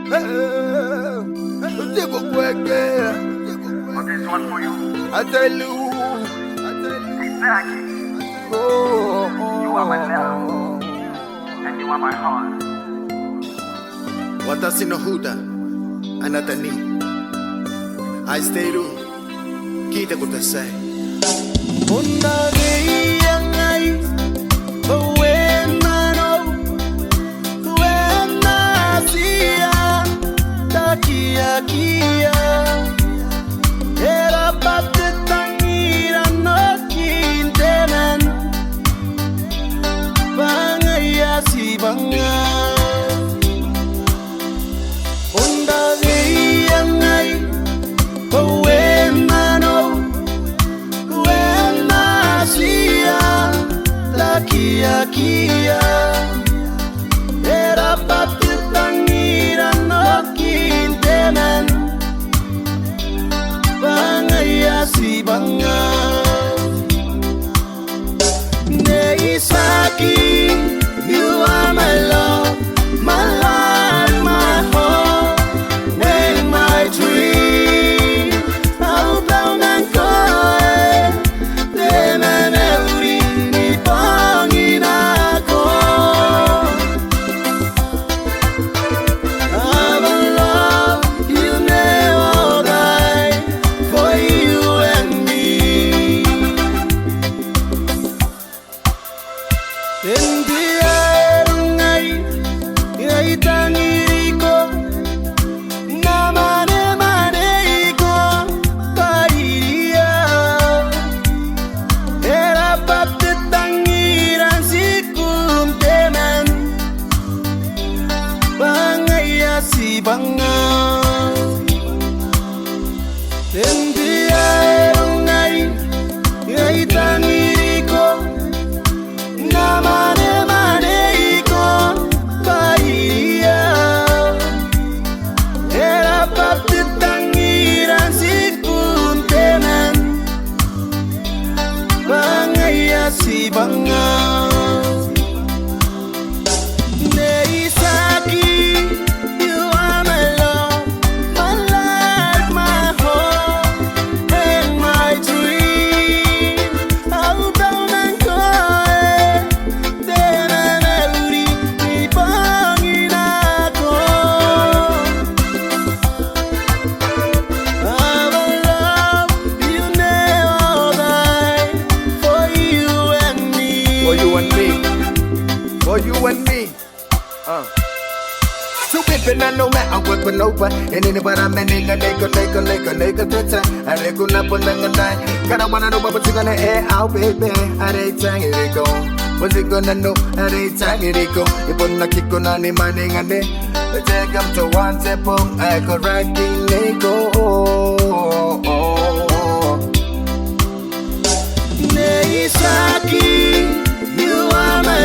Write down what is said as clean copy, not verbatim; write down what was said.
But this one for you. I tell you, Siaki, oh, you are my love, and you are my heart. Watashi no Huda, anata ni Aisteiru, kita kudasai. Undagi yangai, Ueen mano, Ueen Atia, Takiakia. Era parte tangira no kintenan, bangaya si banga. Undagi yangai, Ueen mano, Ueen Atia, Takiakia. Era parte tangira no kintenan, bangaya si banga. Siaki, you are my love, my life, my heart, and my dream. I'll bound and cry, then and every banging I go. I'm in love, you never die, for you and me. In the air, itangiriko, namane maneiko, pairia. Era parte tangiran si kuntenan, bangaya si banga. In the air, itangiriko, namane maneiko, pairia. Era parte tangiran si kuntenan, bangaya si banga. Siaki, you are my love, my life, my heart, and my dream. I'll bound and cry, then and every banging I go. I'm in love, you never die, for you and me. For you and me. For you and me. So baby, I know that I'm working over. And anybody I'm a nigga, twitter. I reckon up on the night. Gotta wanna know what's gonna air out, baby. I ain't time it go. What's it gonna know? I ain't time it go. If I'm not kicking on the money and then take them to one step on. I could rank in go. Siaki, you are my